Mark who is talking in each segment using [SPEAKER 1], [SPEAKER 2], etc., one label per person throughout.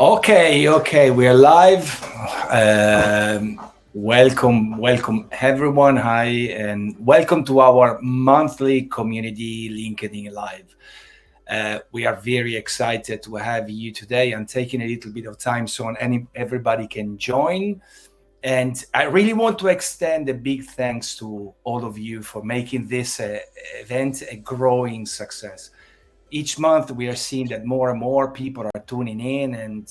[SPEAKER 1] Okay, we're live. Welcome everyone. Hi, and welcome to our monthly CommuniD LinkedIn Live. We are very excited to have you today and taking a little bit of time so everybody can join. And I really want to extend a big thanks to all of you for making this event a growing success. Each month we are seeing that more and more people are tuning in, and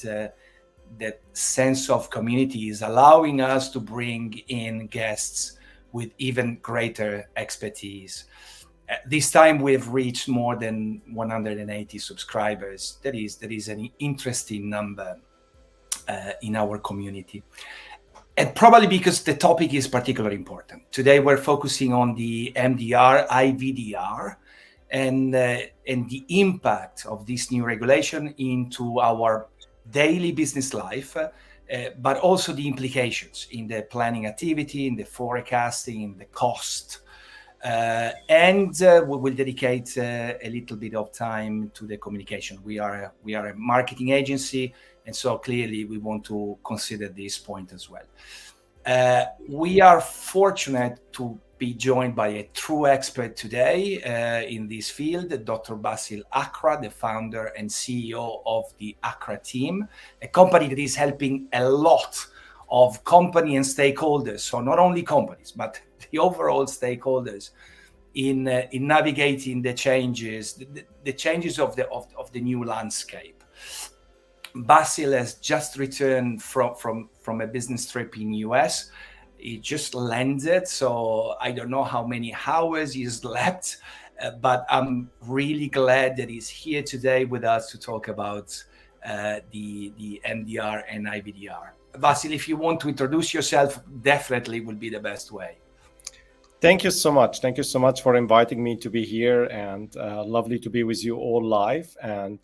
[SPEAKER 1] that sense of community is allowing us to bring in guests with even greater expertise. This time we've reached more than 180 subscribers. That is an interesting number in our community. And probably because the topic is particularly important. Today we're focusing on the MDR, IVDR, and the impact of this new regulation into our daily business life, but also the implications in the planning activity, in the forecasting, in the cost. And we will dedicate a little bit of time to the communication. We are a marketing agency, and so clearly we want to consider this point as well. We are fortunate to be joined by a true expert today in this field, Dr. Bassil Akra, the founder and CEO of the Akra team, a company that is helping a lot of company and stakeholders, so not only companies, but the overall stakeholders in navigating the changes, the changes of the new landscape. Bassil has just returned from a business trip in US. He just landed, so I don't know how many hours he slept, but I'm really glad that he's here today with us to talk about the MDR and IVDR. Bassil, if you want to introduce yourself, definitely would be the best way.
[SPEAKER 2] Thank you so much. Thank you so much for inviting me to be here, and lovely to be with you all live. And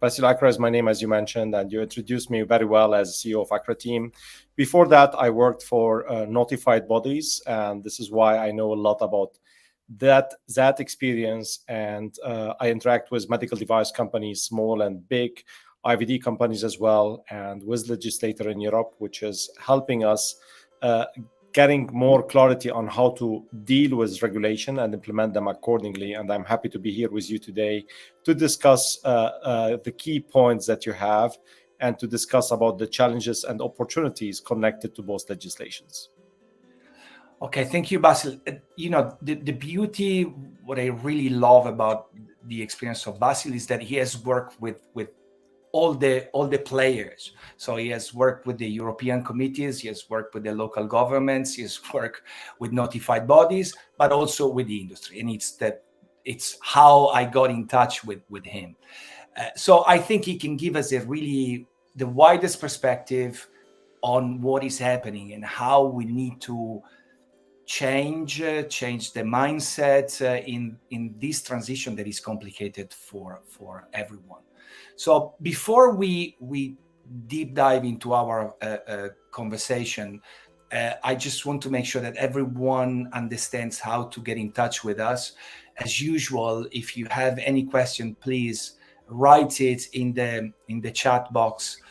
[SPEAKER 2] Bassil Akra is my name, as you mentioned, and you introduced me very well as CEO of Akra team. Before that, I worked for notified bodies, and this is why I know a lot about that experience. And I interact with medical device companies, small and big, IVD companies as well, and with legislator in Europe, which is helping us getting more clarity on how to deal with regulation and implement them accordingly. And I'm happy to be here with you today to discuss the key points that you have and to discuss about the challenges and opportunities connected to both legislations.
[SPEAKER 1] Okay, thank you, Bassil. You know, the beauty, what I really love about the experience of Bassil is that he has worked with all the players. So he has worked with the European committees, he has worked with the local governments, he has worked with notified bodies, but also with the industry. And it's how I got in touch with him. So I think he can give us the widest perspective on what is happening and how we need to change the mindset in this transition that is complicated for everyone. So before we deep dive into our conversation, I just want to make sure that everyone understands how to get in touch with us. As usual, if you have any question, please write it in the chat box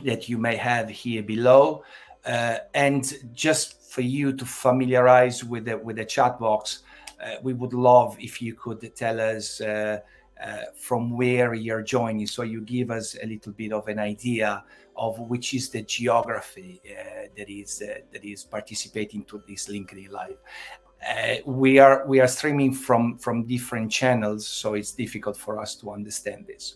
[SPEAKER 1] that you may have here below. And just for you to familiarize with the chat box, we would love if you could tell us from where you're joining, so you give us a little bit of an idea of which is the geography that is participating to this LinkedIn Live. We are streaming from different channels, so it's difficult for us to understand this.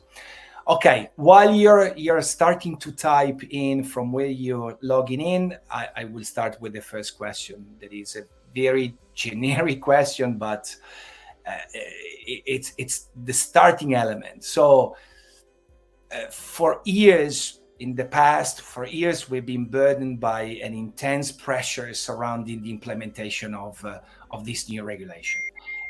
[SPEAKER 1] Okay, while you're starting to type in from where you're logging in, I will start with the first question. That is a very generic question, but it's the starting element. So for years in the past, we've been burdened by an intense pressure surrounding the implementation of this new regulation.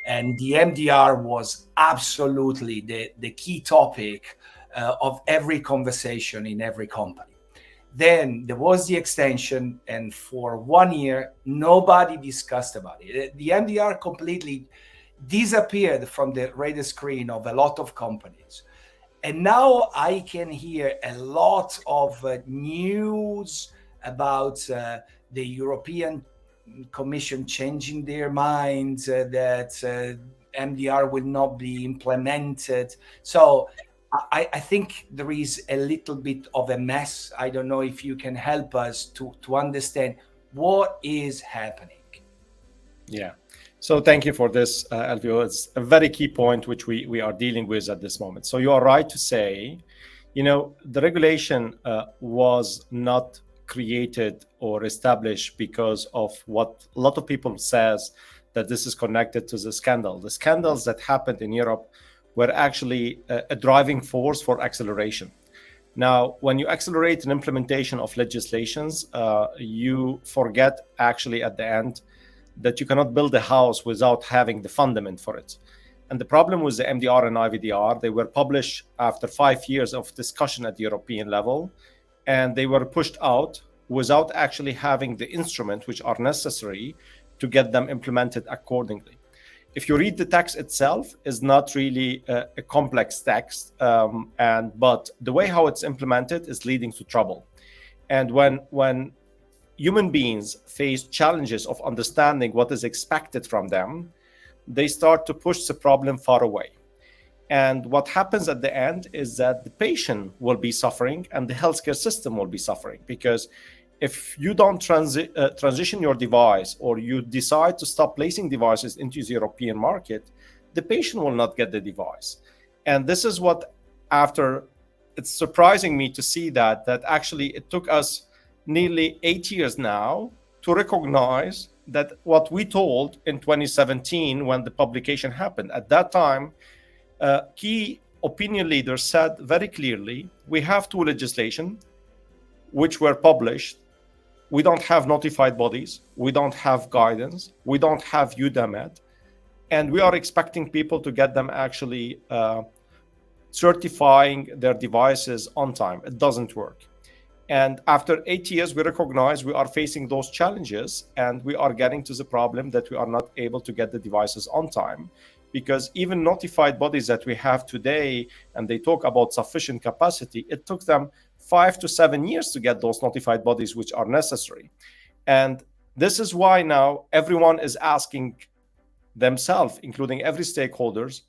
[SPEAKER 1] And the MDR was absolutely the key topic of every conversation in every company. Then there was the extension, and for 1 year, nobody discussed about it. The MDR completely disappeared from the radar screen of a lot of companies. And now I can hear a lot of news about the European Commission changing their minds, that MDR will not be implemented. So I think there is a little bit of a mess. I don't know if you can help us to understand what is happening.
[SPEAKER 2] Yeah. So thank you for this, Elvio. It's a very key point which we are dealing with at this moment. So you are right to say, the regulation was not created or established because of what a lot of people says, that this is connected to the scandal. The scandals that happened in Europe were actually a driving force for acceleration. Now, when you accelerate an implementation of legislations, you forget actually at the end that you cannot build a house without having the fundament for it. And the problem with the MDR and IVDR, they were published after 5 years of discussion at the European level, and they were pushed out without actually having the instruments which are necessary to get them implemented accordingly. If you read the text itself, is not really a complex text, but the way how it's implemented is leading to trouble. And when human beings face challenges of understanding what is expected from them, they start to push the problem far away. And what happens at the end is that the patient will be suffering and the healthcare system will be suffering, because if you don't transition your device, or you decide to stop placing devices into the European market, the patient will not get the device. And this is what, after, it's surprising me to see that actually it took us nearly 8 years now to recognize that what we told in 2017 when the publication happened. At that time, key opinion leaders said very clearly, we have two legislation which were published. We don't have notified bodies, we don't have guidance, we don't have UDAMED, and we are expecting people to get them actually certifying their devices on time. It doesn't work. And after 8 years, we recognize we are facing those challenges, and we are getting to the problem that we are not able to get the devices on time, because even notified bodies that we have today, and they talk about sufficient capacity, it took them 5 to 7 years to get those notified bodies which are necessary. And this is why now everyone is asking themselves, including every stakeholders,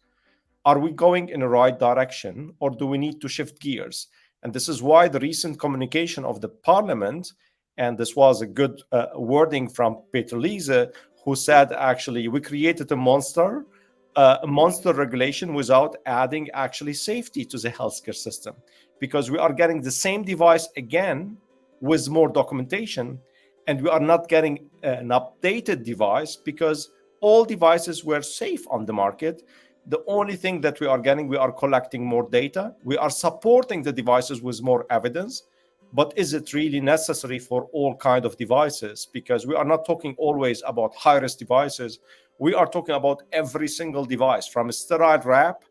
[SPEAKER 2] are we going in the right direction, or do we need to shift gears? And this is why the recent communication of the parliament, and this was a good wording from Peter Liese, who said, actually, we created a monster regulation without adding actually safety to the healthcare system, because we are getting the same device again with more documentation, and we are not getting an updated device because all devices were safe on the market. The only thing that we are getting, we are collecting more data. We are supporting the devices with more evidence, but is it really necessary for all kinds of devices? Because we are not talking always about high-risk devices. We are talking about every single device, from a sterile wrap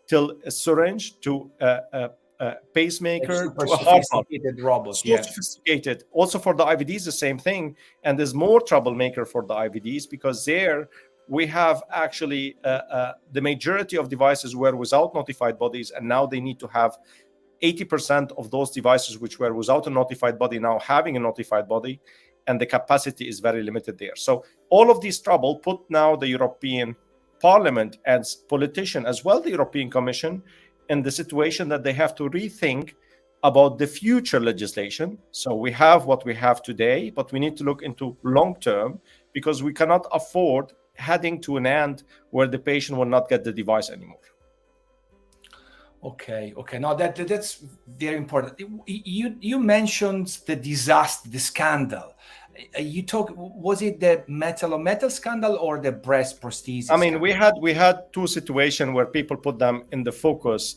[SPEAKER 2] till a syringe to a pacemaker to a heart
[SPEAKER 1] sophisticated robot.
[SPEAKER 2] So sophisticated. Also for the IVDs, the same thing. And there's more troublemaker for the IVDs, because there we have actually the majority of devices were without notified bodies, and now they need to have 80% of those devices which were without a notified body now having a notified body, and the capacity is very limited there. So all of these trouble put now the European Parliament and politician, as well the European Commission, in the situation that they have to rethink about the future legislation. So we have what we have today, but we need to look into long term, because we cannot afford heading to an end where the patient will not get the device anymore.
[SPEAKER 1] Okay. No, that's very important. You mentioned the disaster, the scandal. Was it the metal scandal or the breast prosthesis?
[SPEAKER 2] I mean, we had two situations where people put them in the focus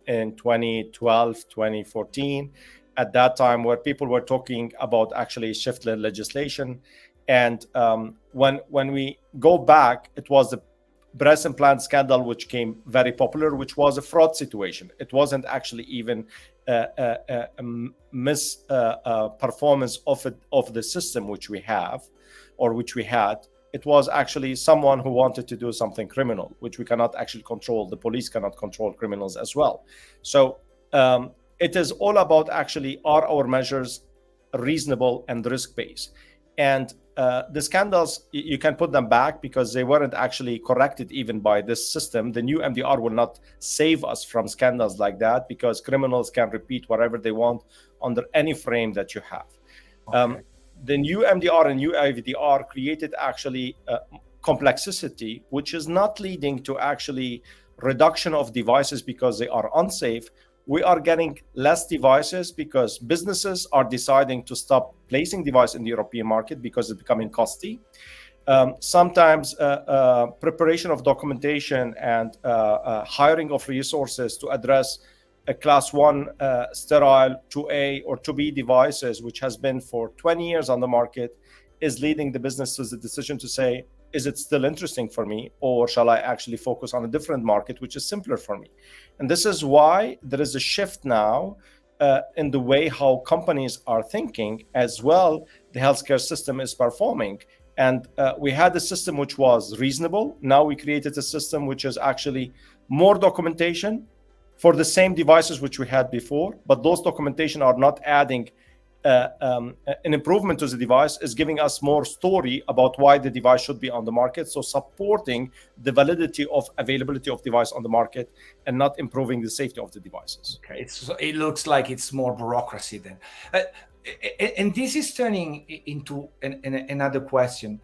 [SPEAKER 2] in 2012, 2014. At that time, where people were talking about actually shift-led legislation. And when we go back, it was the breast implant scandal, which came very popular, which was a fraud situation. It wasn't actually even a misperformance of the system which we have, or which we had. it was actually someone who wanted to do something criminal, which we cannot actually control. The police cannot control criminals as well. So it is all about actually, are our measures reasonable and risk-based? And the scandals, you can put them back because they weren't actually corrected even by this system. The new MDR will not save us from scandals like that, because criminals can repeat whatever they want under any frame that you have. Okay. The new MDR and new IVDR created actually complexity, which is not leading to actually reduction of devices because they are unsafe. We are getting less devices because businesses are deciding to stop placing devices in the European market because it's becoming costly. Sometimes preparation of documentation and hiring of resources to address a class 1 sterile 2A or 2B devices, which has been for 20 years on the market, is leading the business to the decision to say, is it still interesting for me, or shall I actually focus on a different market which is simpler for me? And this is why there is a shift now in the way how companies are thinking as well. The healthcare system is performing, and we had a system which was reasonable. Now we created a system which is actually more documentation for the same devices which we had before, but those documentation are not adding an improvement to the device, is giving us more story about why the device should be on the market. So supporting the validity of availability of device on the market and not improving the safety of the devices.
[SPEAKER 1] Okay, it looks like it's more bureaucracy then. And this is turning into another question.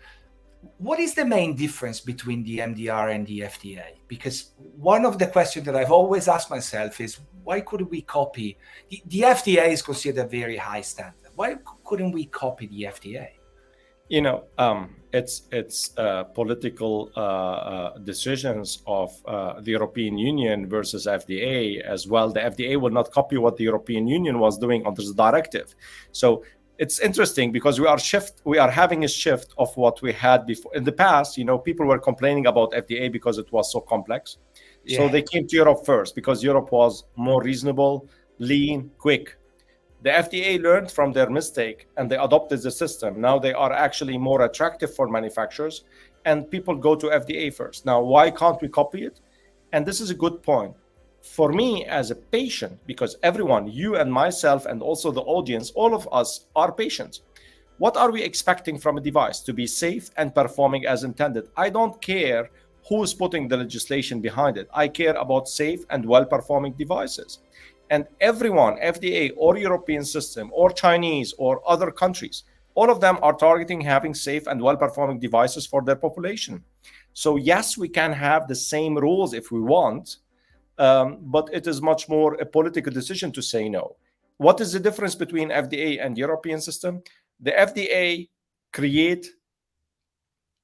[SPEAKER 1] What is the main difference between the MDR and the FDA? Because one of the questions that I've always asked myself is, why couldn't we copy? The FDA is considered a very high standard. Why couldn't we copy the FDA?
[SPEAKER 2] You know, it's political decisions of the European Union versus FDA as well. The FDA will not copy what the European Union was doing under the directive. So it's interesting because we are having a shift of what we had before. In the past, you know, people were complaining about FDA because it was so complex. Yeah. So they came to Europe first because Europe was more reasonable, lean, quick. The FDA learned from their mistake and they adopted the system. Now they are actually more attractive for manufacturers and people go to FDA first. Now, why can't we copy it? And this is a good point. For me as a patient, because everyone, you and myself and also the audience, all of us are patients. What are we expecting from a device? To be safe and performing as intended. I don't care who's putting the legislation behind it. I care about safe and well-performing devices. And everyone, FDA or European system or Chinese or other countries, all of them are targeting having safe and well-performing devices for their population. So yes, we can have the same rules if we want, but it is much more a political decision to say no. What is the difference between FDA and European system? The FDA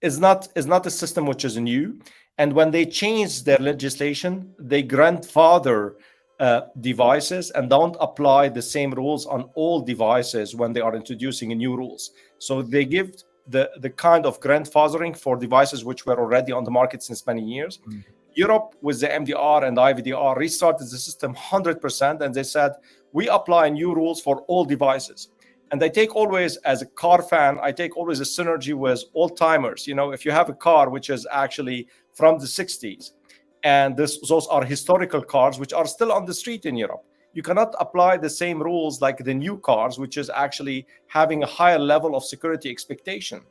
[SPEAKER 2] is not a system which is new. And when they change their legislation, they grandfather devices and don't apply the same rules on all devices when they are introducing new rules. So they give the kind of grandfathering for devices which were already on the market since many years. Mm-hmm. Europe, with the MDR and IVDR, restarted the system 100%, and they said, we apply new rules for all devices. And I take always, as a car fan, I take always a synergy with old-timers. You know, if you have a car which is actually from the 60s, and those are historical cars which are still on the street in Europe, you cannot apply the same rules like the new cars, which is actually having a higher level of security expectation.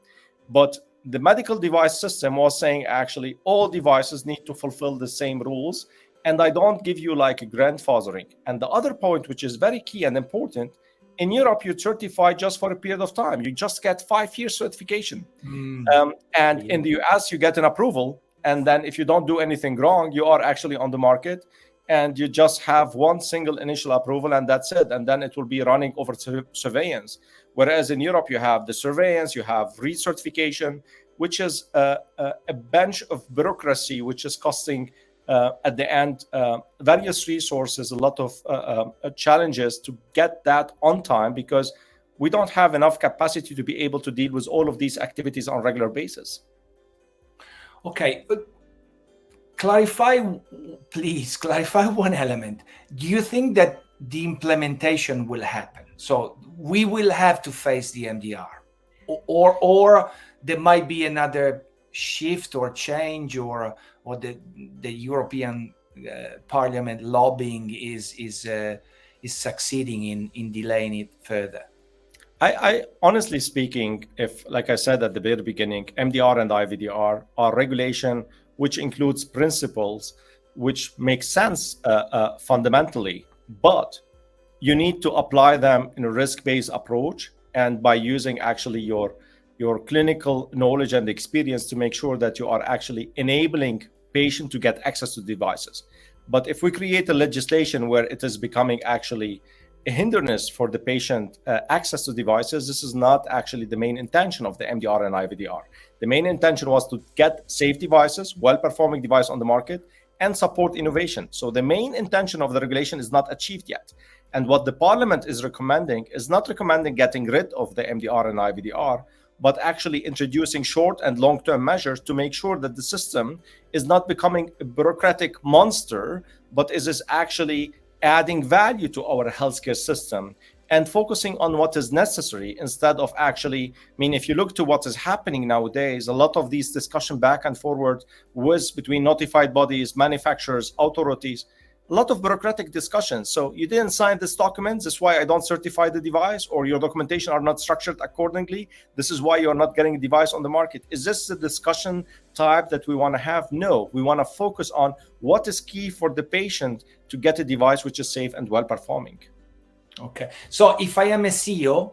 [SPEAKER 2] But the medical device system was saying actually all devices need to fulfill the same rules, and I don't give you like a grandfathering. And the other point, which is very key and important, in Europe, you certify just for a period of time. You just get 5-year certification. And in the US, you get an approval. And then if you don't do anything wrong, you are actually on the market and you just have one single initial approval and that's it. And then it will be running over surveillance. Whereas in Europe, you have the surveillance, you have recertification, which is a bench of bureaucracy, which is costing at the end various resources, a lot of challenges to get that on time because we don't have enough capacity to be able to deal with all of these activities on a regular basis.
[SPEAKER 1] Okay, please clarify one element. Do you think that the implementation will happen? So we will have to face the MDR. or there might be another shift or change, or the European Parliament lobbying is succeeding in delaying it further?
[SPEAKER 2] I honestly speaking, if like I said at the very beginning, MDR and IVDR are regulation which includes principles which make sense fundamentally, but you need to apply them in a risk-based approach and by using actually your clinical knowledge and experience to make sure that you are actually enabling patient to get access to devices. But if we create a legislation where it is becoming actually a hindrance for the patient access to devices, this is not actually the main intention of the MDR and IVDR. The main intention was to get safe devices, well-performing device on the market, and support innovation. So the main intention of the regulation is not achieved yet. And what the parliament is recommending is not recommending getting rid of the MDR and IVDR, but actually introducing short and long-term measures to make sure that the system is not becoming a bureaucratic monster, but is actually adding value to our healthcare system and focusing on what is necessary instead of actually, I mean, if you look to what is happening nowadays, a lot of these discussion back and forward with between notified bodies, manufacturers, authorities, a lot of bureaucratic discussions. So you didn't sign this document. That's why I don't certify the device, or your documentation are not structured accordingly. This is why you're not getting a device on the market. Is this the discussion type that we want to have? No, we want to focus on what is key for the patient to get a device which is safe and well performing.
[SPEAKER 1] Okay. So if I am a CEO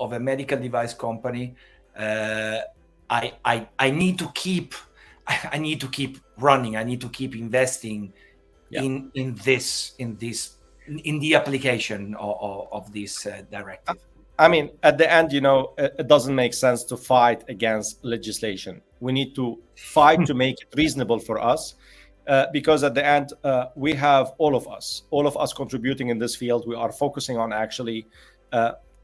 [SPEAKER 1] of a medical device company, I need to keep running. I need to keep investing in the application of this directive.
[SPEAKER 2] I mean, at the end, it doesn't make sense to fight against legislation. We need to fight to make it reasonable for us, because at the end, we have all of us contributing in this field. We are focusing on actually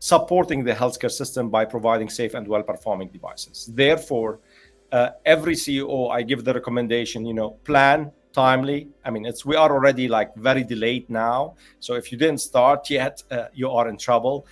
[SPEAKER 2] supporting the healthcare system by providing safe and well-performing devices. Therefore, every CEO, I give the recommendation, plan timely. I mean, we are already like very delayed now. So if you didn't start yet, you are in trouble,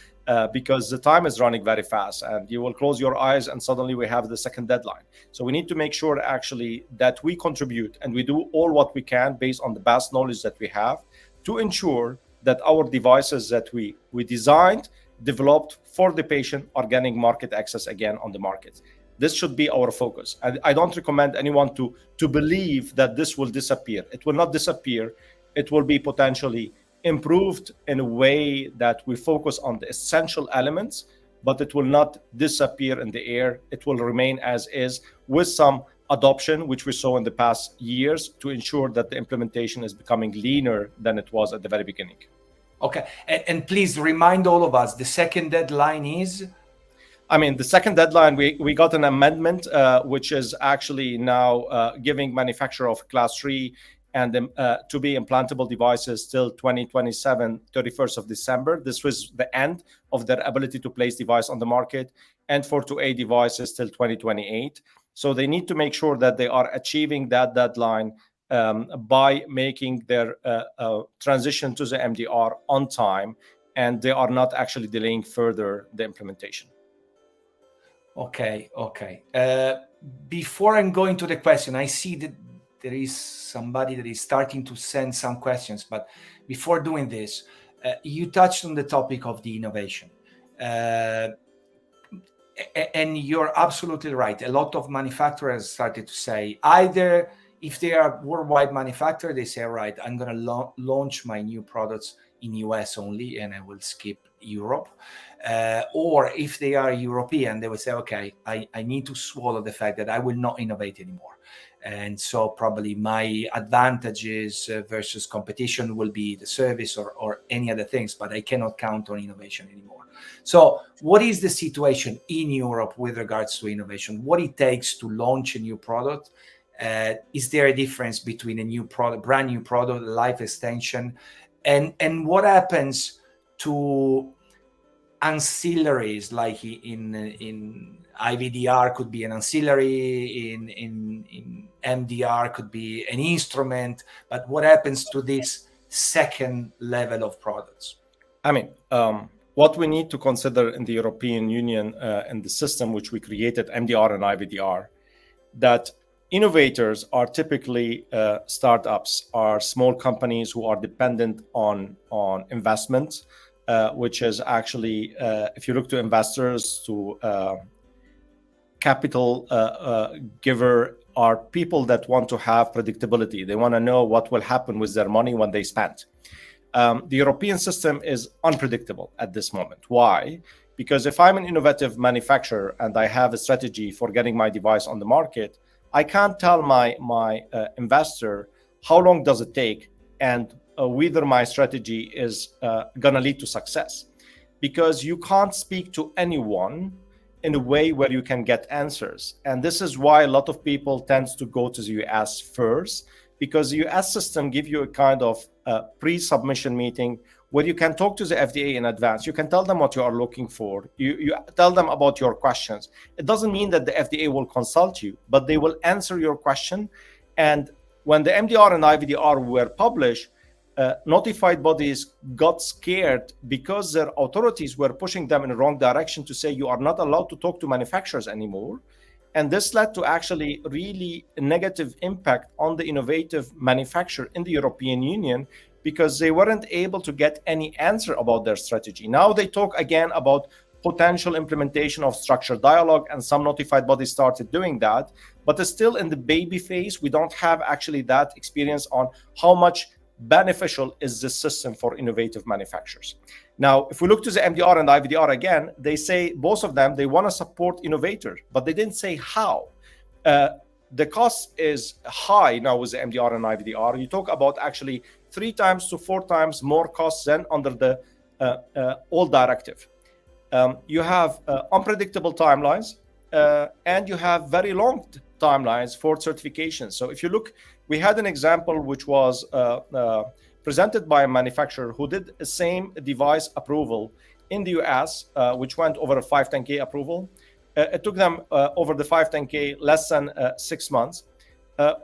[SPEAKER 2] because the time is running very fast and you will close your eyes and suddenly we have the second deadline. So we need to make sure actually that we contribute and we do all what we can based on the best knowledge that we have to ensure that our devices that we designed, developed for the patient are getting market access again on the market. This should be our focus. I don't recommend anyone to believe that this will disappear. It will not disappear. It will be potentially improved in a way that we focus on the essential elements, but it will not disappear in the air. It will remain as is with some adoption, which we saw in the past years, to ensure that the implementation is becoming leaner than it was at the very beginning.
[SPEAKER 1] Okay. And please remind all of us, the second deadline is?
[SPEAKER 2] I mean, the second deadline, we got an amendment, which is actually now giving manufacturer of class 3 and to be implantable devices till 2027, 31st of December. This was the end of their ability to place device on the market, and for 2A devices till 2028. So they need to make sure that they are achieving that deadline by making their transition to the MDR on time, and they are not actually delaying further the implementation.
[SPEAKER 1] Okay. Before I'm going to the question, I see that there is somebody that is starting to send some questions. But before doing this, you touched on the topic of the innovation. And you're absolutely right. A lot of manufacturers started to say, either if they are worldwide manufacturer, they say, all right, I'm going to launch my new products in US only, and I will skip Europe. Or if they are European, they will say, okay, I need to swallow the fact that I will not innovate anymore. And so probably my advantages versus competition will be the service or any other things, but I cannot count on innovation anymore. So what is the situation in Europe with regards to innovation? What it takes to launch a new product? Is there a difference between a new product, brand new product, life extension? And what happens to ancillaries, like in IVDR could be an ancillary, in MDR could be an instrument, but what happens to this second level of products?
[SPEAKER 2] I mean, what we need to consider in the European Union and the system which we created, MDR and IVDR, that innovators are typically startups, are small companies who are dependent on investment, which is actually, if you look to investors, to capital giver, are people that want to have predictability. They want to know what will happen with their money when they spend. The European system is unpredictable at this moment. Why? Because if I'm an innovative manufacturer and I have a strategy for getting my device on the market, I can't tell my investor how long does it take and whether my strategy is going to lead to success. Because you can't speak to anyone in a way where you can get answers. And this is why a lot of people tend to go to the US first, because the US system gives you a kind of pre-submission meeting where you can talk to the FDA in advance. You can tell them what you are looking for. You tell them about your questions. It doesn't mean that the FDA will consult you, but they will answer your question. And when the MDR and IVDR were published, notified bodies got scared because their authorities were pushing them in the wrong direction to say you are not allowed to talk to manufacturers anymore. And this led to actually really a negative impact on the innovative manufacturer in the European Union, because they weren't able to get any answer about their strategy. Now they talk again about potential implementation of structured dialogue, and some notified bodies started doing that, but it's still in the baby phase. We don't have actually that experience on how much beneficial is this system for innovative manufacturers. Now, if we look to the MDR and IVDR again, they say, both of them, they want to support innovators, but they didn't say how. The cost is high now with the MDR and IVDR. You talk about actually 3 times to 4 times more costs than under the old directive. You have unpredictable timelines, and you have very long timelines for certification. So if you look, we had an example which was presented by a manufacturer who did the same device approval in the US, which went over a 510K approval. It took them over the 510K less than 6 months.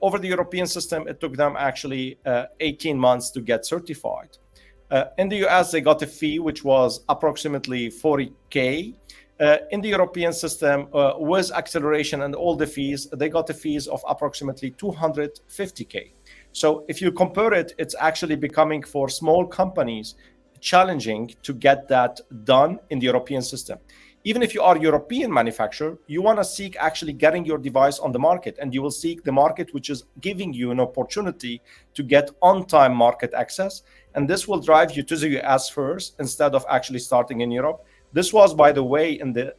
[SPEAKER 2] Over the European system, it took them actually 18 months to get certified. In the US, they got a fee which was approximately 40K. In the European system, with acceleration and all the fees, they got the fees of approximately 250K. So if you compare it, it's actually becoming for small companies challenging to get that done in the European system. Even if you are a European manufacturer, you want to seek actually getting your device on the market, and you will seek the market which is giving you an opportunity to get on-time market access. And this will drive you to the US first instead of actually starting in Europe. This was, by the way, in the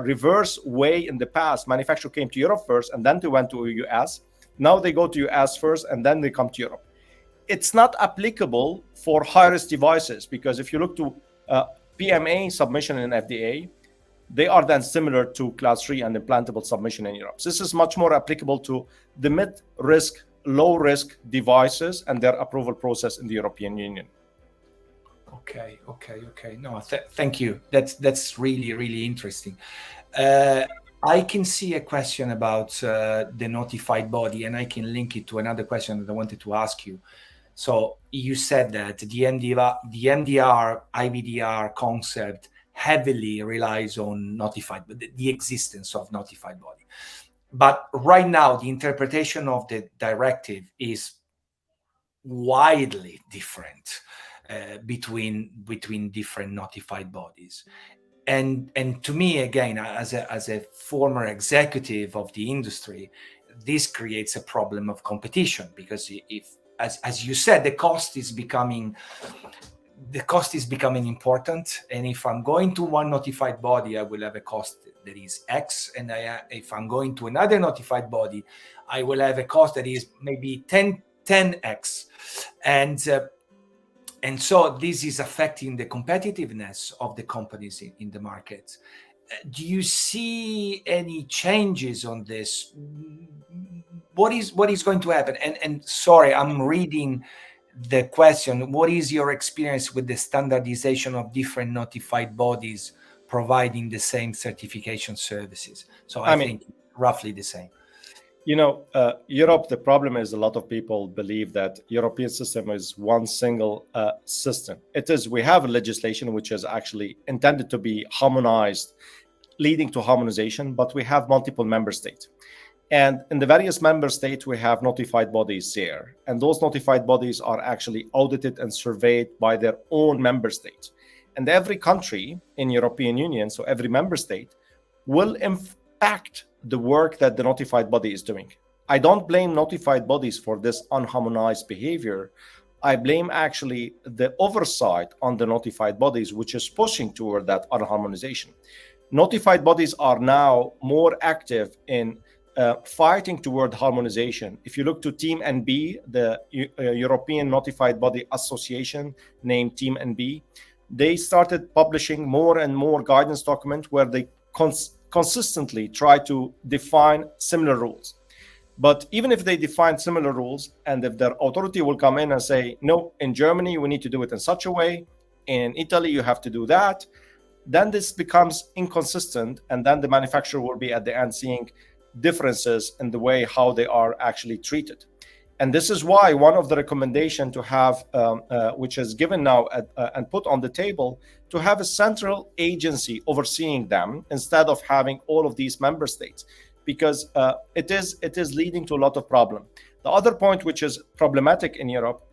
[SPEAKER 2] reverse way in the past. Manufacturer came to Europe first, and then they went to US. Now they go to US first, and then they come to Europe. It's not applicable for high-risk devices, because if you look to PMA submission in FDA, they are then similar to Class 3 and implantable submission in Europe. So this is much more applicable to the mid-risk, low-risk devices and their approval process in the European Union.
[SPEAKER 1] Okay. No, thank you. That's really interesting. I can see a question about the notified body, and I can link it to another question that I wanted to ask you. So you said that the MDR IVDR concept heavily relies on the existence of notified body. But right now, the interpretation of the directive is widely different between different notified bodies. And to me, again, as a former executive of the industry, this creates a problem of competition, because if, as you said, the cost is becoming important. And if I'm going to one notified body, I will have a cost that is X. And if I'm going to another notified body, I will have a cost that is maybe 10X. And so this is affecting the competitiveness of the companies in the market. Do you see any changes on this? What is going to happen? And sorry, I'm reading the question. What is your experience with the standardization of different notified bodies providing the same certification services? So I think roughly the same.
[SPEAKER 2] Europe, the problem is a lot of people believe that European system is one single system. It is. We have a legislation which is actually intended to be harmonized, leading to harmonization, but we have multiple member states. And in the various member states, we have notified bodies there. And those notified bodies are actually audited and surveyed by their own member states. And every country in European Union, so every member state, will impact the work that the notified body is doing. I don't blame notified bodies for this unharmonized behavior. I blame actually the oversight on the notified bodies, which is pushing toward that unharmonization. Notified bodies are now more active in fighting toward harmonization. If you look to Team NB, the European Notified Body Association, named Team NB, they started publishing more and more guidance documents where they consistently try to define similar rules. But even if they define similar rules, and if their authority will come in and say, no, in Germany, we need to do it in such a way, in Italy, you have to do that, then this becomes inconsistent. And then the manufacturer will be at the end seeing differences in the way how they are actually treated. And this is why one of the recommendations to have, which is given now and put on the table, to have a central agency overseeing them instead of having all of these member states, because it is leading to a lot of problem. The other point which is problematic in Europe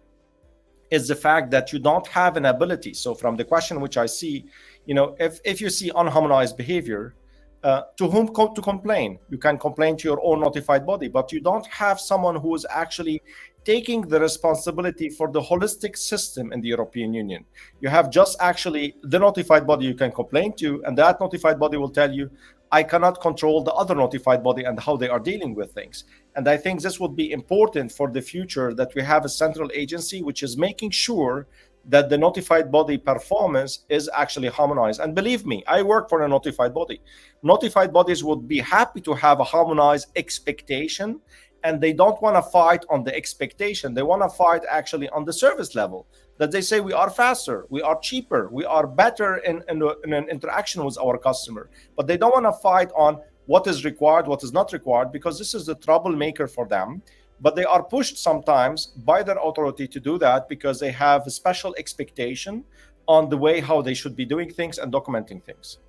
[SPEAKER 2] is the fact that you don't have an ability. So from the question which I see, if you see unharmonized behavior, to whom to complain? You can complain to your own notified body, but you don't have someone who is actually taking the responsibility for the holistic system in the European Union. You have just actually the notified body you can complain to, and that notified body will tell you, I cannot control the other notified body and how they are dealing with things. And I think this would be important for the future, that we have a central agency which is making sure that the notified body performance is actually harmonized. And believe me, I work for a notified body. Notified bodies would be happy to have a harmonized expectation, and they don't want to fight on the expectation. They want to fight actually on the service level, that they say we are faster, we are cheaper, we are better in an interaction with our customer. But they don't want to fight on what is required, what is not required, because this is the troublemaker for them. But they are pushed sometimes by their authority to do that because they have a special expectation on the way how they should be doing things and documenting things.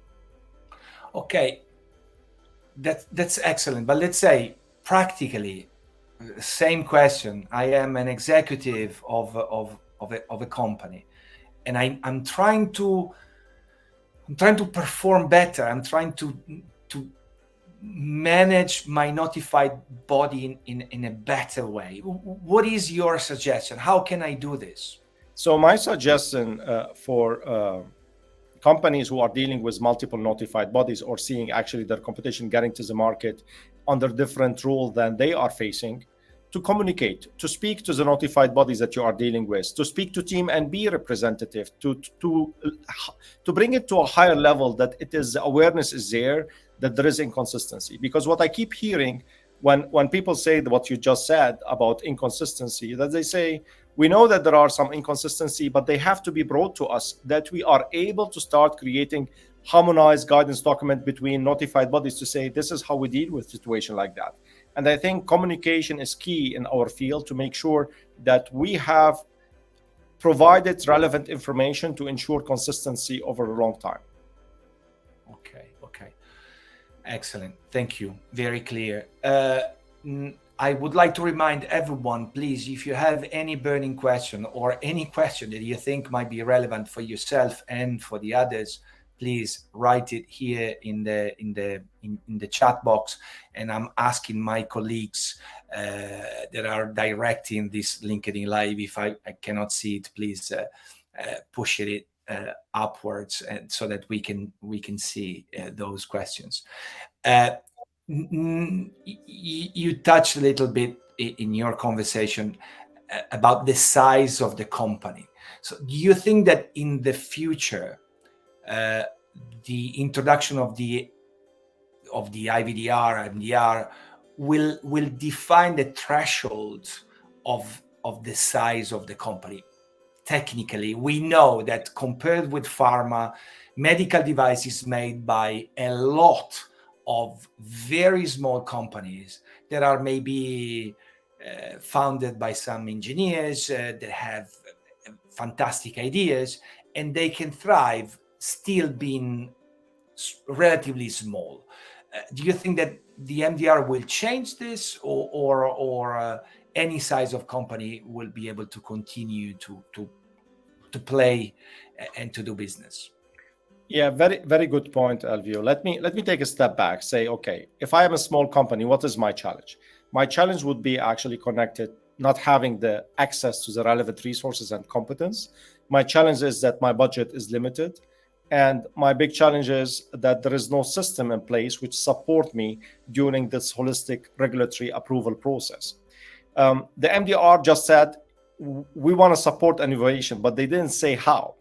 [SPEAKER 1] Okay, that's excellent. But let's say practically, same question. I am an executive of a company, and I'm trying to perform better. I'm trying to manage my notified body in a better way. What is your suggestion? How can I do this?
[SPEAKER 2] So my suggestion for companies who are dealing with multiple notified bodies, or seeing actually their competition getting to the market under different rules than they are facing, to communicate, to speak to the notified bodies that you are dealing with, to speak to Team and be representative, to bring it to a higher level, that it is, awareness is there, that there is inconsistency. Because what I keep hearing when people say what you just said about inconsistency, that they say, we know that there are some inconsistency, but they have to be brought to us, that we are able to start creating harmonized guidance document between notified bodies to say, this is how we deal with situation like that. And I think communication is key in our field to make sure that we have provided relevant information to ensure consistency over a long time.
[SPEAKER 1] Okay. Excellent. Thank you. Very clear. I would like to remind everyone, please, if you have any burning question or any question that you think might be relevant for yourself and for the others, please write it here in the chat box, and I'm asking my colleagues that are directing this LinkedIn Live, if I cannot see it, please push it upwards, and so that we can see those questions. You touched a little bit in your conversation about the size of the company. So do you think that in the future, the introduction of the IVDR, MDR will define the threshold of the size of the company? Technically, we know that compared with pharma, medical devices made by a lot of very small companies that are maybe founded by some engineers that have fantastic ideas, and they can thrive still being relatively small. Do you think that the MDR will change this, or any size of company will be able to continue to play and to do business?
[SPEAKER 2] Yeah, very good point, Alvio. Let me take a step back. Say, okay, if I am a small company, what is my challenge? My challenge would be actually connected, not having the access to the relevant resources and competence. My challenge is that my budget is limited, and my big challenge is that there is no system in place which support me during this holistic regulatory approval process. The MDR just said we want to support innovation, but they didn't say how.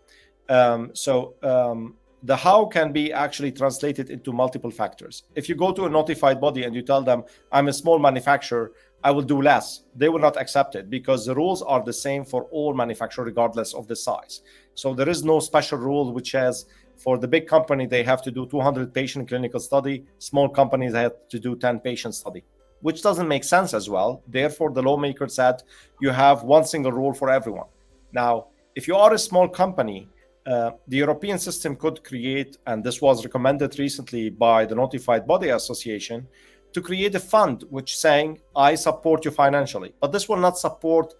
[SPEAKER 2] The how can be actually translated into multiple factors. If you go to a notified body and you tell them, I'm a small manufacturer, I will do less, they will not accept it because the rules are the same for all manufacturers, regardless of the size. So there is no special rule which says for the big company, they have to do 200 patient clinical study, small companies have to do 10 patient study, which doesn't make sense as well. Therefore, the lawmaker said you have one single rule for everyone. Now, if you are a small company, the European system could create, and this was recommended recently by the Notified Body Association, to create a fund which saying, I support you financially. But this will not support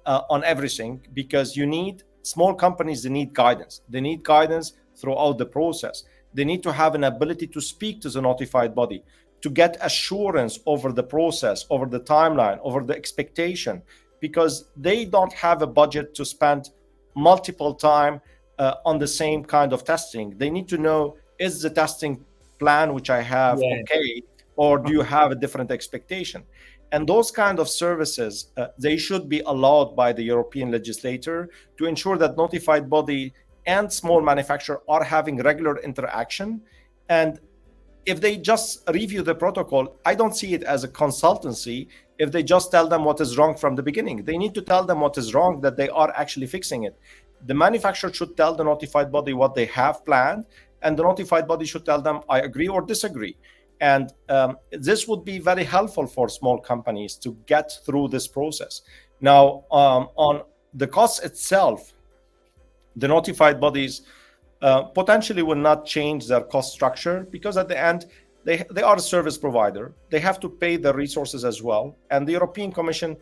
[SPEAKER 2] on everything, because you need small companies, they need guidance. They need guidance throughout the process. They need to have an ability to speak to the notified body, to get assurance over the process, over the timeline, over the expectation, because they don't have a budget to spend multiple time on the same kind of testing. They need to know, is the testing plan which I have okay, or do you have a different expectation? And those kind of services, they should be allowed by the European legislator to ensure that notified body and small manufacturer are having regular interaction. And if they just review the protocol, I don't see it as a consultancy. If they just tell them what is wrong from the beginning, they need to tell them what is wrong, that they are actually fixing it. The manufacturer should tell the notified body what they have planned, and the notified body should tell them, I agree or disagree. And this would be very helpful for small companies to get through this process. Now, on the cost itself, the notified bodies potentially will not change their cost structure, because at the end, they are a service provider. They have to pay their resources as well. And the European Commission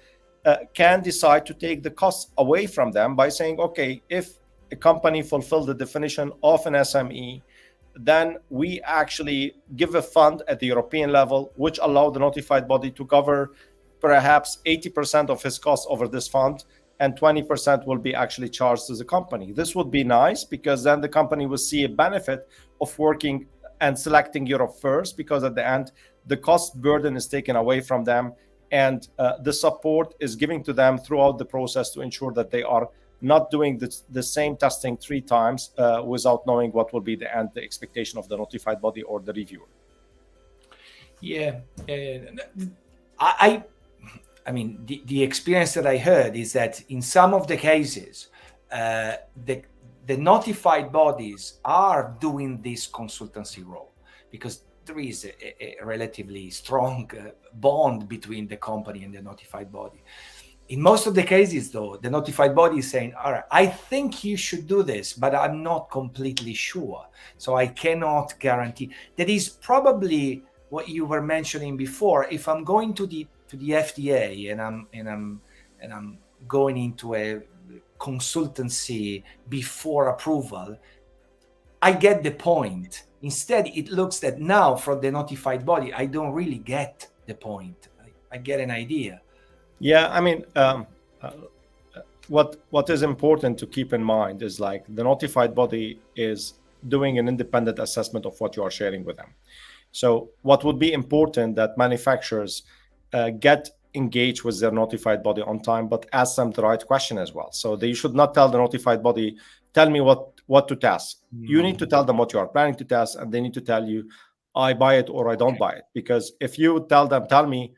[SPEAKER 2] can decide to take the costs away from them by saying, okay, if a company fulfills the definition of an SME, then we actually give a fund at the European level, which allow the notified body to cover perhaps 80% of his costs over this fund, and 20% will be actually charged to the company. This would be nice, because then the company will see a benefit of working and selecting Europe first, because at the end, the cost burden is taken away from them, and the support is given to them throughout the process to ensure that they are not doing the same testing 3 times without knowing what will be the expectation of the notified body or the reviewer.
[SPEAKER 1] Yeah, I mean, the experience that I heard is that in some of the cases, the notified bodies are doing this consultancy role, because there is a relatively strong bond between the company and the notified body. In most of the cases, though, the notified body is saying, all right, I think you should do this, but I'm not completely sure. So I cannot guarantee. That is probably what you were mentioning before. If I'm going to the FDA and I'm going into a consultancy before approval, I get the point. Instead, it looks that now for the notified body, I don't really get the point. I get an idea.
[SPEAKER 2] Yeah, I mean, what is important to keep in mind is, like, the notified body is doing an independent assessment of what you are sharing with them. So what would be important that manufacturers get engaged with their notified body on time, but ask them the right question as well. So they should not tell the notified body, tell me what to test. You need to tell them what you are planning to test, and they need to tell you, I buy it or I don't buy it. Because if you tell them, tell me,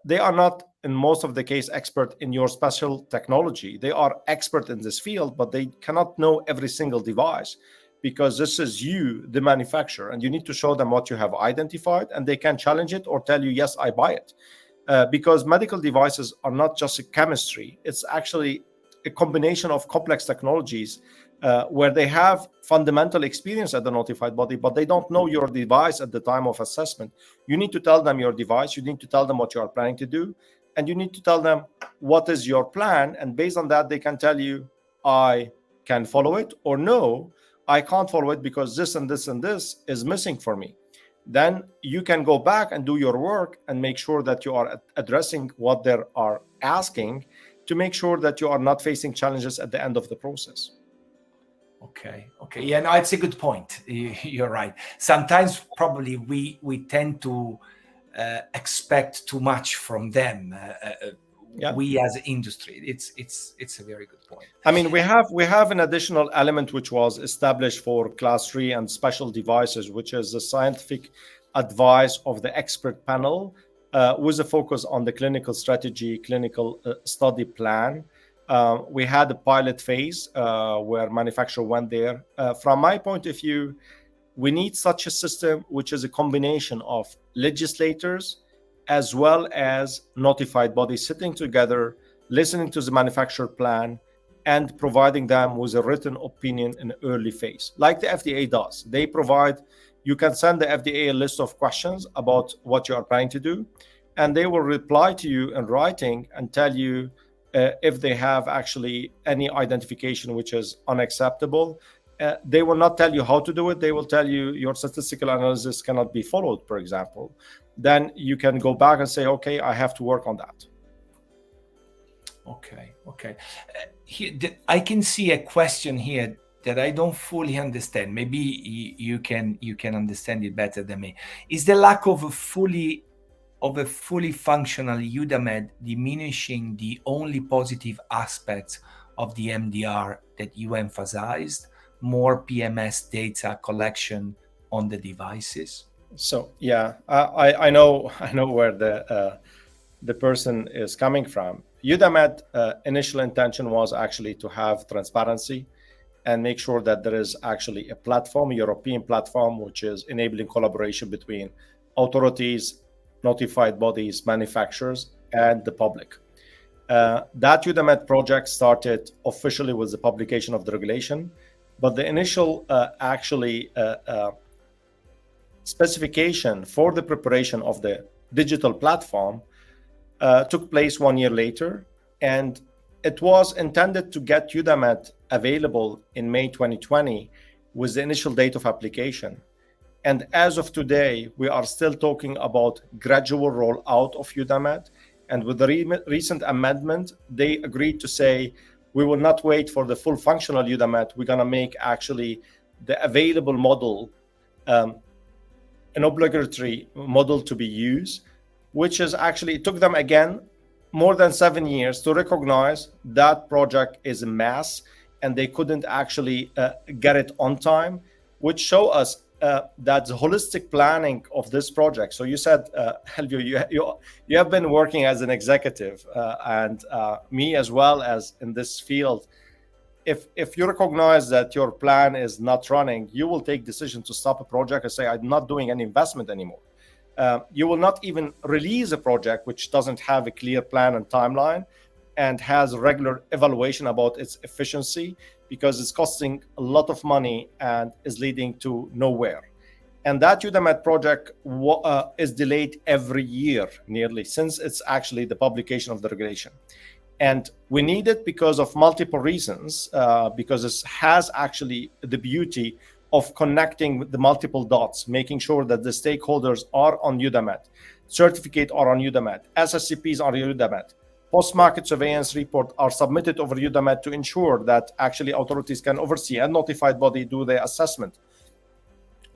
[SPEAKER 2] they are not, in most of the case, expert in your special technology. They are expert in this field, but they cannot know every single device. because this is you, the manufacturer, and you need to show them what you have identified, and they can challenge it or tell you, yes, I buy it. Because medical devices are not just a chemistry, it's actually a combination of complex technologies where they have fundamental experience at the notified body, but they don't know your device at the time of assessment. You need to tell them your device, you need to tell them what you are planning to do, and you need to tell them what is your plan. And based on that, they can tell you, I can follow it, or no, I can't follow it because this and this and this is missing for me. Then you can go back and do your work and make sure that you are addressing what they are asking to make sure that you are not facing challenges at the end of the process.
[SPEAKER 1] Okay. Yeah, no, it's a good point. You're right. Sometimes probably we tend to expect too much from them. We as an industry, it's a very good point.
[SPEAKER 2] I mean, we have an additional element which was established for class 3 and special devices, which is the scientific advice of the expert panel with a focus on the clinical strategy, clinical study plan. We had a pilot phase where manufacturer went there. From my point of view, we need such a system, which is a combination of legislators as well as notified bodies sitting together, listening to the manufacturer plan, and providing them with a written opinion in the early phase, like the FDA does. They provide, you can send the FDA a list of questions about what you are planning to do, and they will reply to you in writing and tell you if they have actually any identification which is unacceptable. They will not tell you how to do it. They will tell you your statistical analysis cannot be followed, for example. Then you can go back and say, okay, I have to work on that.
[SPEAKER 1] Okay. Here, I can see a question here that I don't fully understand. Maybe you can understand it better than me. Is the lack of a fully functional UDAMED diminishing the only positive aspects of the MDR that you emphasized? More PMS data collection on the devices?
[SPEAKER 2] So yeah, I know where the person is coming from. UDAMED initial intention was actually to have transparency and make sure that there is actually a platform, a European platform, which is enabling collaboration between authorities, notified bodies, manufacturers, and the public. That UDAMED project started officially with the publication of the regulation, but the initial specification for the preparation of the digital platform took place 1 year later, and it was intended to get UDAMED available in May 2020 with the initial date of application. And as of today, we are still talking about gradual rollout of UDAMED. And with the recent amendment, they agreed to say, we will not wait for the full functional UDAMED. We're going to make actually the available model an obligatory model to be used, which is actually, it took them again more than 7 years to recognize that project is a mess and they couldn't actually get it on time, which show us that the holistic planning of this project. So you said, Helvio, you have been working as an executive and me as well as in this field. If you recognize that your plan is not running, you will take decision to stop a project and say, I'm not doing any investment anymore. You will not even release a project which doesn't have a clear plan and timeline and has regular evaluation about its efficiency, because it's costing a lot of money and is leading to nowhere. And that UDAMED project is delayed every year nearly since it's actually the publication of the regulation. And we need it because of multiple reasons, because it has actually the beauty of connecting the multiple dots, making sure that the stakeholders are on UDAMED, certificate are on UDAMED, SSCPs are on UDAMED, post-market surveillance report are submitted over UDAMED to ensure that actually authorities can oversee and notified body do their assessment.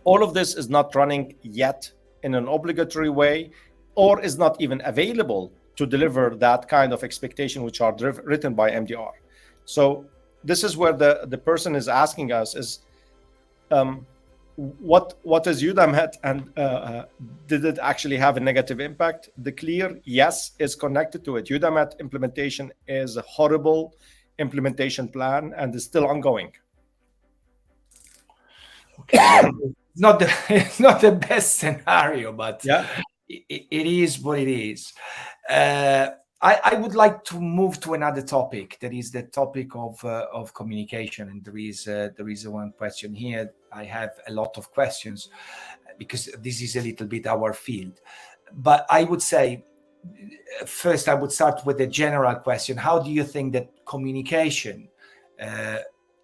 [SPEAKER 2] All of this is not running yet in an obligatory way, or is not even available to deliver that kind of expectation which are written by MDR. So this is where the person is asking us is, what is UDAMED, and did it actually have a negative impact? The clear yes is connected to it. UDAMED implementation is a horrible implementation plan and is still ongoing.
[SPEAKER 1] Okay, it's not the best scenario, but
[SPEAKER 2] Yeah.
[SPEAKER 1] it is what it is. I would like to move to another topic. That is the topic of communication, and there is one question here. I have a lot of questions because this is a little bit our field. But I would say first, I would start with a general question. How do you think that communication, uh,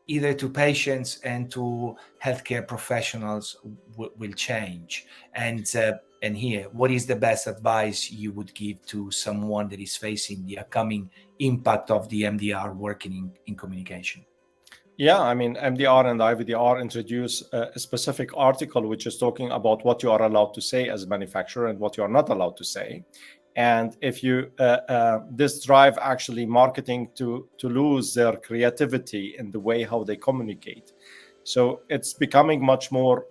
[SPEAKER 1] either to patients and to healthcare professionals, will change? And here, what is the best advice you would give to someone that is facing the upcoming impact of the MDR working in communication?
[SPEAKER 2] Yeah, I mean, MDR and IVDR introduce a specific article which is talking about what you are allowed to say as a manufacturer and what you are not allowed to say. And if you this drive actually marketing to lose their creativity in the way how they communicate. So it's becoming much more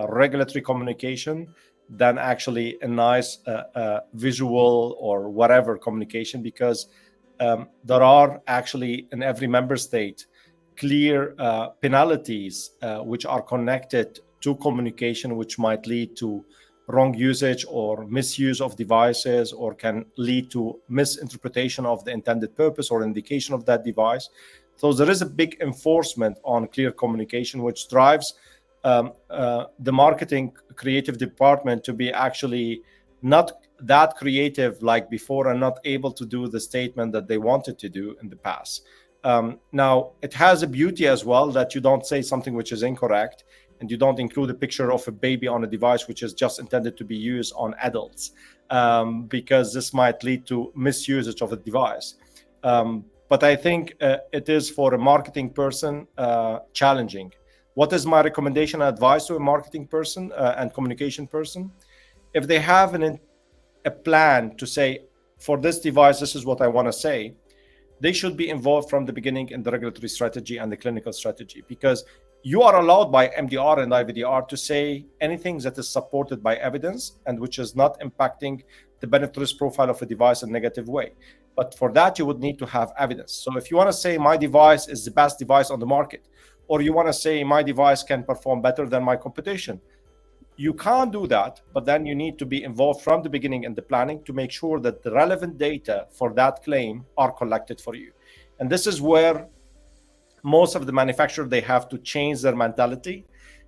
[SPEAKER 2] regulatory communication than actually a nice visual or whatever communication, because there are actually in every member state clear penalties which are connected to communication, which might lead to wrong usage or misuse of devices, or can lead to misinterpretation of the intended purpose or indication of that device. So there is a big enforcement on clear communication, which drives the marketing creative department to be actually not that creative like before and not able to do the statement that they wanted to do in the past. Now, it has a beauty as well that you don't say something which is incorrect, and you don't include a picture of a baby on a device which is just intended to be used on adults, because this might lead to misusage of a device. But I think it is for a marketing person challenging. What is my recommendation and advice to a marketing person and communication person? If they have a plan to say, for this device, this is what I want to say, they should be involved from the beginning in the regulatory strategy and the clinical strategy, because you are allowed by MDR and IVDR to say anything that is supported by evidence and which is not impacting the benefit risk profile of a device in a negative way. But for that, you would need to have evidence. So if you want to say my device is the best device on the market, or you want to say my device can perform better than my competition, you can't do that, but then you need to be involved from the beginning in the planning to make sure that the relevant data for that claim are collected for you. And this is where most of the manufacturers, they have to change their mentality,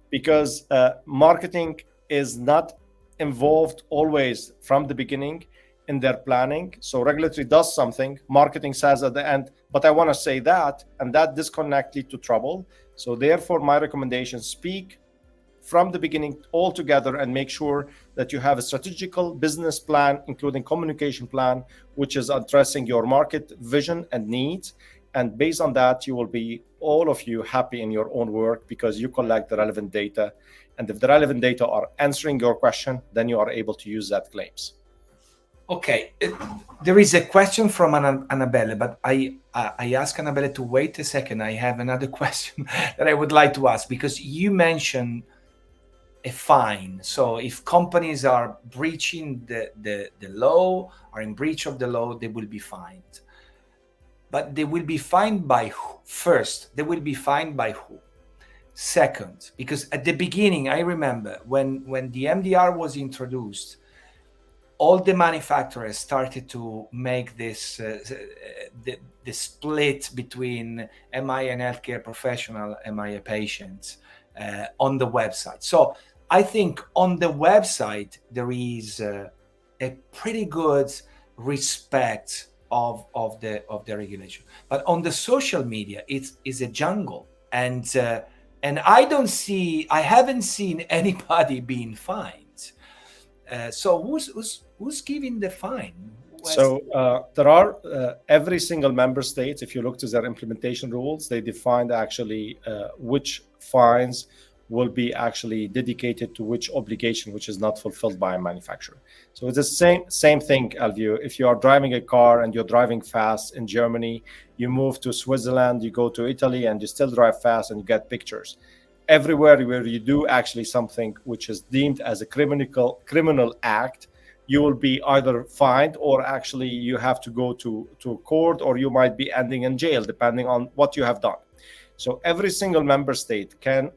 [SPEAKER 2] because marketing is not involved always from the beginning in their planning. So regulatory does something, marketing says at the end, but I want to say that, and that disconnect lead to trouble. So therefore, my recommendation, speak from the beginning all together and make sure that you have a strategical business plan, including communication plan, which is addressing your market vision and needs. And based on that, you will be, all of you, happy in your own work because you collect the relevant data. And if the relevant data are answering your question, then you are able to use that claims.
[SPEAKER 1] Okay, there is a question from Annabelle, but I ask Annabelle to wait a second. I have another question that I would like to ask, because you mentioned a fine. So if companies are breaching the law, are in breach of the law, they will be fined. But they will be fined by who? First, they will be fined by who? Second, because at the beginning, I remember when the MDR was introduced, all the manufacturers started to make this the split between, am I an healthcare professional, am I a patient, on the website. So I think on the website there is a pretty good respect of the regulation, but on the social media it is a jungle, and I haven't seen anybody being fined. So who's giving the fine?
[SPEAKER 2] So there are every single member state, if you look to their implementation rules, they defined actually which fines will be actually dedicated to which obligation which is not fulfilled by a manufacturer. So it's the same thing, Alvio. If you are driving a car and you're driving fast in Germany, you move to Switzerland, you go to Italy, and you still drive fast and you get pictures. Everywhere where you do actually something which is deemed as a criminal act, you will be either fined or actually you have to go to court, or you might be ending in jail, depending on what you have done. So every single member state can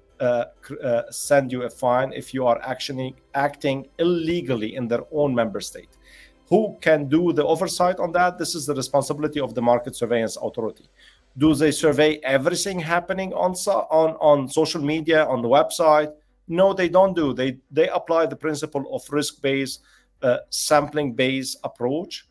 [SPEAKER 2] send you a fine if you are actually acting illegally in their own member state. Who can do the oversight on that? This is the responsibility of the Market Surveillance Authority. Do they survey everything happening on social media, on the website? No, they don't do. They apply the principle of risk-based, sampling-based approach.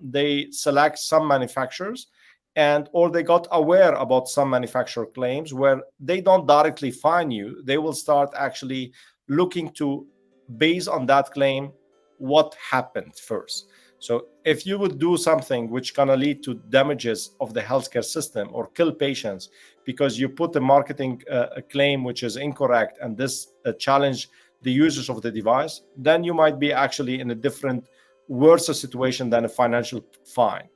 [SPEAKER 2] They select some manufacturers, or they got aware about some manufacturer claims where they don't directly fine you. They will start actually looking to, based on that claim, what happened first. So if you would do something which gonna lead to damages of the healthcare system or kill patients because you put a marketing claim which is incorrect, and this challenge the users of the device, then you might be actually in a different, worse situation than a financial fine.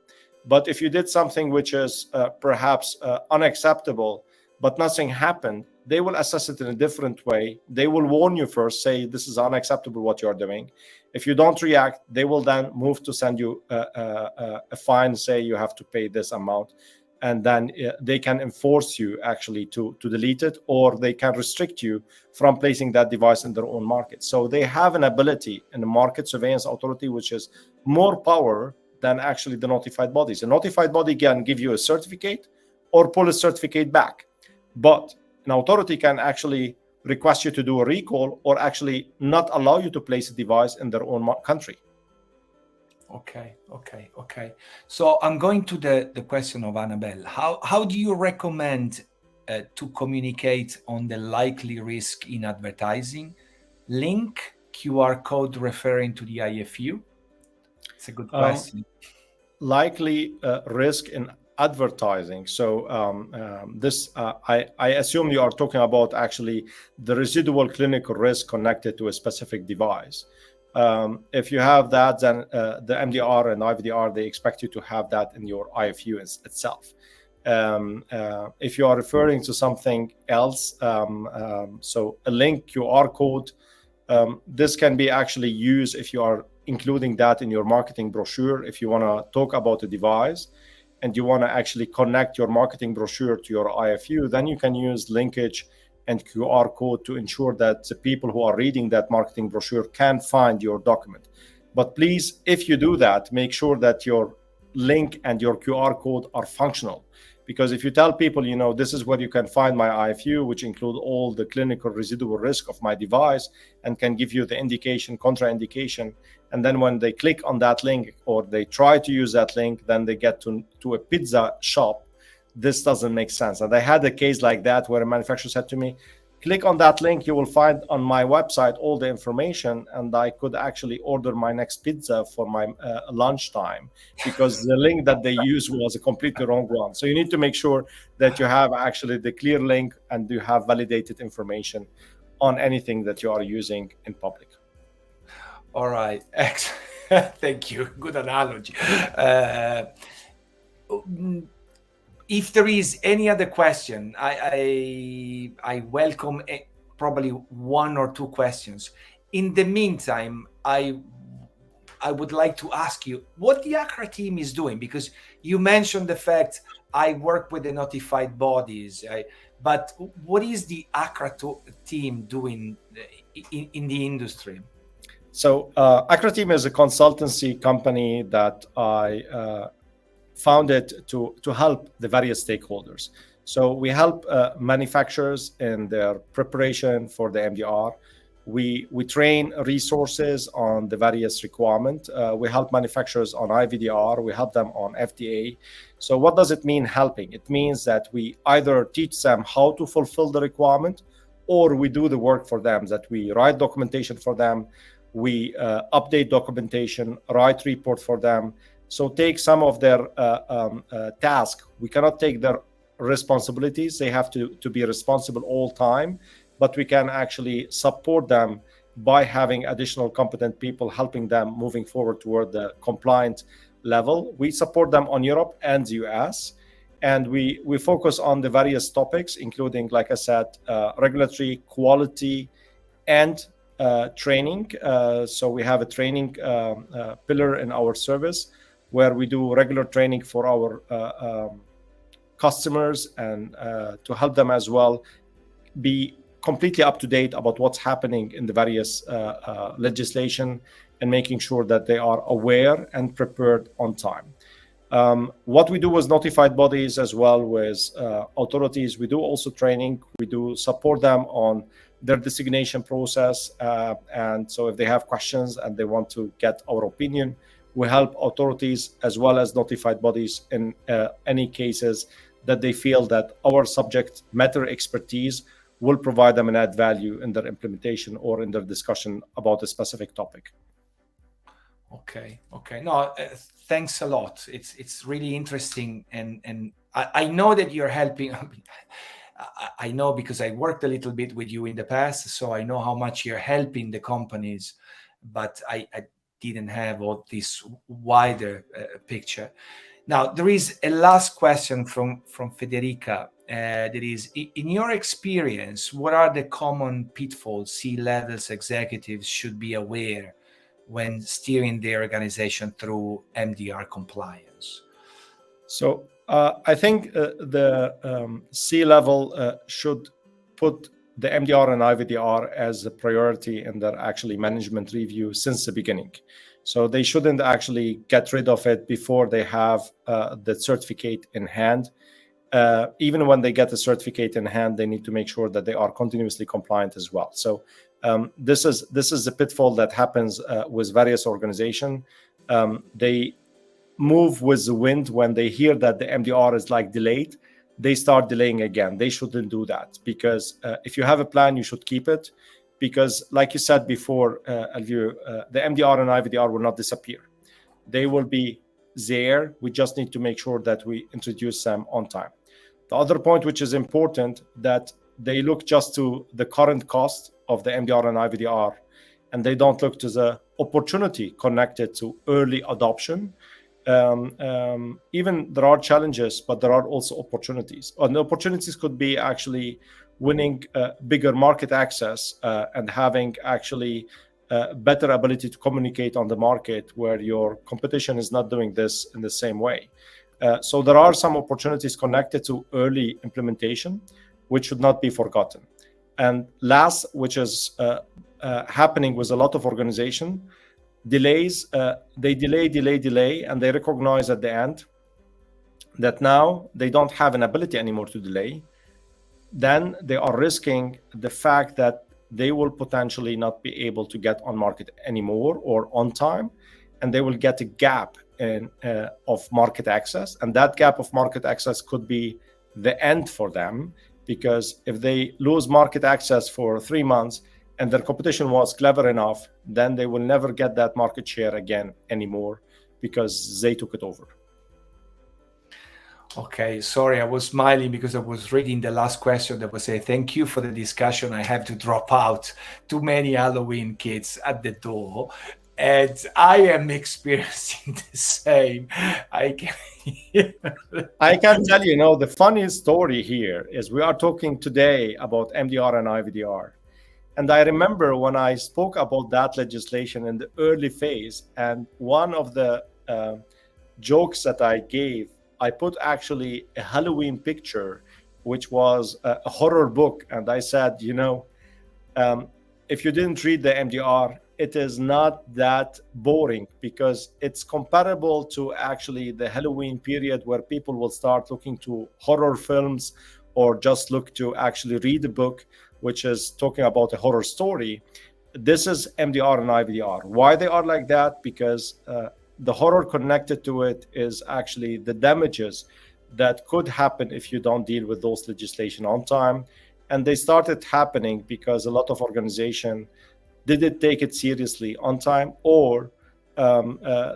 [SPEAKER 2] But if you did something which is perhaps unacceptable, but nothing happened, they will assess it in a different way. They will warn you first, say this is unacceptable what you're doing. If you don't react, they will then move to send you a fine, say you have to pay this amount, and then they can enforce you actually to delete it, or they can restrict you from placing that device in their own market. So they have an ability in the Market Surveillance Authority which is more power than actually the notified bodies. A notified body can give you a certificate or pull a certificate back, but an authority can actually request you to do a recall or actually not allow you to place a device in their own country.
[SPEAKER 1] Okay. So I'm going to the question of Annabelle. How do you recommend to communicate on the likely risk in advertising? Link, QR code referring to the IFU? It's a good question.
[SPEAKER 2] Likely risk in advertising. So I assume you are talking about actually the residual clinical risk connected to a specific device. If you have that, then the MDR and IVDR, they expect you to have that in your IFU itself. If you are referring to something else, so a link, QR code, this can be actually used if you are including that in your marketing brochure. If you want to talk about a device and you want to actually connect your marketing brochure to your IFU, then you can use linkage and QR code to ensure that the people who are reading that marketing brochure can find your document. But please, if you do that, make sure that your link and your QR code are functional. Because if you tell people, this is where you can find my IFU, which include all the clinical residual risk of my device and can give you the indication, contraindication, and then when they click on that link or they try to use that link, then they get to a pizza shop, this doesn't make sense. And I had a case like that where a manufacturer said to me, click on that link, you will find on my website all the information, and I could actually order my next pizza for my lunchtime because the link that they used was a completely wrong one. So you need to make sure that you have actually the clear link and you have validated information on anything that you are using in public.
[SPEAKER 1] All right. Thank you. Good analogy. If there is any other question, I welcome probably one or two questions. In the meantime, I would like to ask you what the Akra team is doing, because you mentioned the fact I work with the notified bodies, but what is the Akra team doing in the industry?
[SPEAKER 2] So Akra team is a consultancy company that I founded to help the various stakeholders. So we help manufacturers in their preparation for the MDR. We train resources on the various requirements. We help manufacturers on IVDR. We help them on FDA. So what does it mean helping? It means that we either teach them how to fulfill the requirement, or we do the work for them, that we write documentation for them, we update documentation, write report for them. So take some of their tasks. We cannot take their responsibilities. They have to be responsible all time, but we can actually support them by having additional competent people helping them moving forward toward the compliant level. We support them on Europe and the US, and we focus on the various topics, including, like I said, regulatory, quality, and training. So we have a training pillar in our service, where we do regular training for our customers and to help them as well be completely up to date about what's happening in the various legislation, and making sure that they are aware and prepared on time. What we do with notified bodies as well with authorities, we do also training. We do support them on their designation process. And so if they have questions and they want to get our opinion, we help authorities as well as notified bodies in any cases that they feel that our subject matter expertise will provide them and add value in their implementation or in their discussion about a specific topic.
[SPEAKER 1] Okay. No, thanks a lot. It's really interesting, and I know that you're helping. I know because I worked a little bit with you in the past, so I know how much you're helping the companies, but I didn't have all this wider picture. Now, there is a last question from Federica. That is, in your experience, what are the common pitfalls C-level executives should be aware when steering their organization through MDR compliance?
[SPEAKER 2] So I think the C-level should put the MDR and IVDR as a priority in their actually management review since the beginning. So they shouldn't actually get rid of it before they have the certificate in hand. Even when they get the certificate in hand, they need to make sure that they are continuously compliant as well. So this is a pitfall that happens with various organizations. They move with the wind. When they hear that the MDR is like delayed, they start delaying again. They shouldn't do that, because if you have a plan, you should keep it. Because like you said before, Alvio, the MDR and IVDR will not disappear. They will be there. We just need to make sure that we introduce them on time. The other point, which is important, that they look just to the current cost of the MDR and IVDR, and they don't look to the opportunity connected to early adoption. Even there are challenges, but there are also opportunities. And the opportunities could be actually winning bigger market access and having actually better ability to communicate on the market where your competition is not doing this in the same way. So there are some opportunities connected to early implementation, which should not be forgotten. And last, which is happening with a lot of organizations, delays. They delay, and they recognize at the end that now they don't have an ability anymore to delay. Then they are risking the fact that they will potentially not be able to get on market anymore or on time, and they will get a gap in of market access. And that gap of market access could be the end for them, because if they lose market access for 3 months and their competition was clever enough, then they will never get that market share again anymore, because they took it over.
[SPEAKER 1] Okay, sorry, I was smiling because I was reading the last question that was saying, thank you for the discussion. I have to drop out. Too many Halloween kids at the door. And I am experiencing the same. I
[SPEAKER 2] can tell you, the funniest story here is we are talking today about MDR and IVDR. And I remember when I spoke about that legislation in the early phase, and one of the jokes that I gave, I put actually a Halloween picture, which was a horror book. And I said, if you didn't read the MDR, it is not that boring, because it's comparable to actually the Halloween period where people will start looking to horror films or just look to actually read a book, which is talking about a horror story. This is MDR and IVDR. Why they are like that? Because the horror connected to it is actually the damages that could happen if you don't deal with those legislation on time. And they started happening because a lot of organizations didn't take it seriously on time, or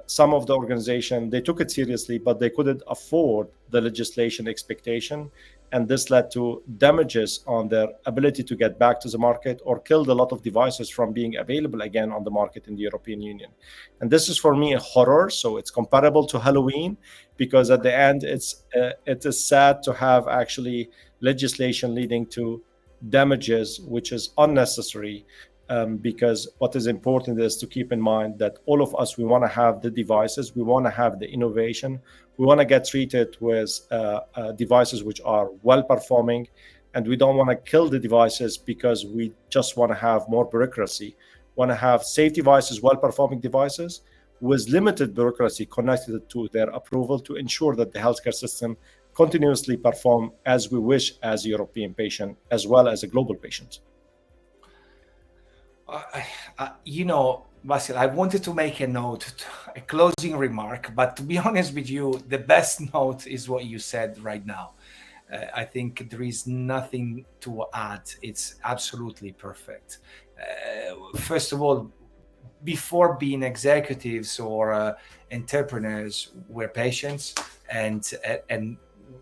[SPEAKER 2] some of the organization, they took it seriously, but they couldn't afford the legislation expectation. And this led to damages on their ability to get back to the market, or killed a lot of devices from being available again on the market in the European Union. And this is, for me, a horror. So it's comparable to Halloween, because at the end, it is sad to have actually legislation leading to damages, which is unnecessary. Because what is important is to keep in mind that all of us, we want to have the devices, we want to have the innovation, we want to get treated with devices which are well performing, And we don't want to kill the devices because we just want to have more bureaucracy. Want to have safe devices, well-performing devices with limited bureaucracy connected to their approval to ensure that the healthcare system continuously perform as we wish as a European patient, as well as a global patient.
[SPEAKER 1] Bassil, I wanted to make a closing remark, but to be honest with you, the best note is what you said right now. I think there is nothing to add. It's absolutely perfect. First of all, before being executives or entrepreneurs, we're patients, and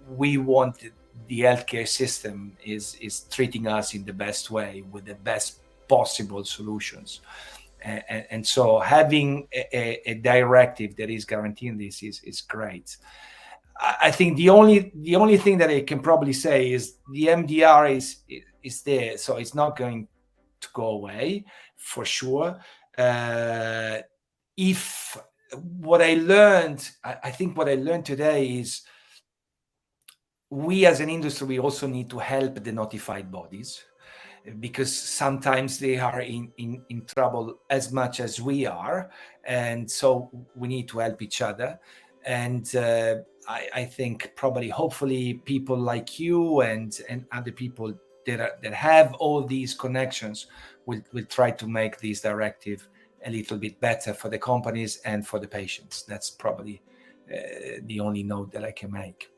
[SPEAKER 1] we want the healthcare system is treating us in the best way with the best possible solutions. And so having a directive that is guaranteeing this is great. I think the only thing that I can probably say is the MDR is there, so it's not going to go away for sure. If what I learned, I think what I learned today is we as an industry, we also need to help the notified bodies, because sometimes they are in trouble as much as we are. And so we need to help each other. And I think probably, hopefully, people like you and other people that have all these connections will try to make this directive a little bit better for the companies and for the patients. That's probably the only note that I can make.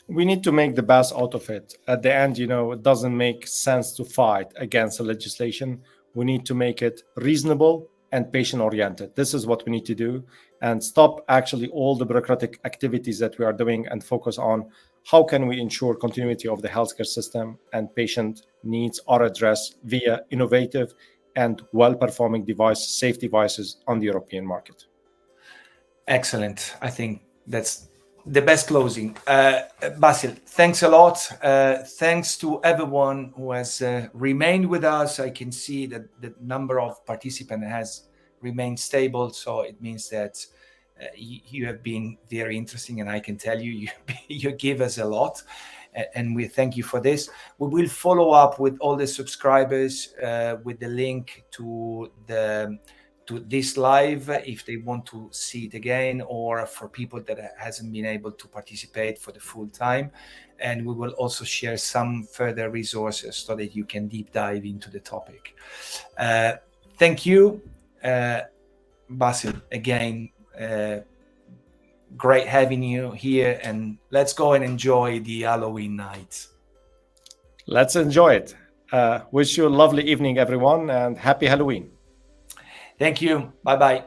[SPEAKER 2] We need to make the best out of it. At the end, it doesn't make sense to fight against the legislation. We need to make it reasonable and patient-oriented. This is what we need to do, and stop actually all the bureaucratic activities that we are doing and focus on how can we ensure continuity of the healthcare system and patient needs are addressed via innovative and well-performing safe devices on the European market.
[SPEAKER 1] Excellent. I think that's the best closing. Bassil, thanks a lot. Thanks to everyone who has remained with us. I can see that the number of participants has remained stable, so it means that you have been very interesting, and I can tell you give us a lot, and we thank you for this. We will follow up with all the subscribers with the link to this live if they want to see it again, or for people that hasn't been able to participate for the full time. And we will also share some further resources so that you can deep dive into the topic. Thank you, Bassil, again. Great having you here, and let's go and enjoy the Halloween night.
[SPEAKER 2] Let's enjoy it. Wish you a lovely evening, everyone, and happy Halloween.
[SPEAKER 1] Thank you. Bye-bye.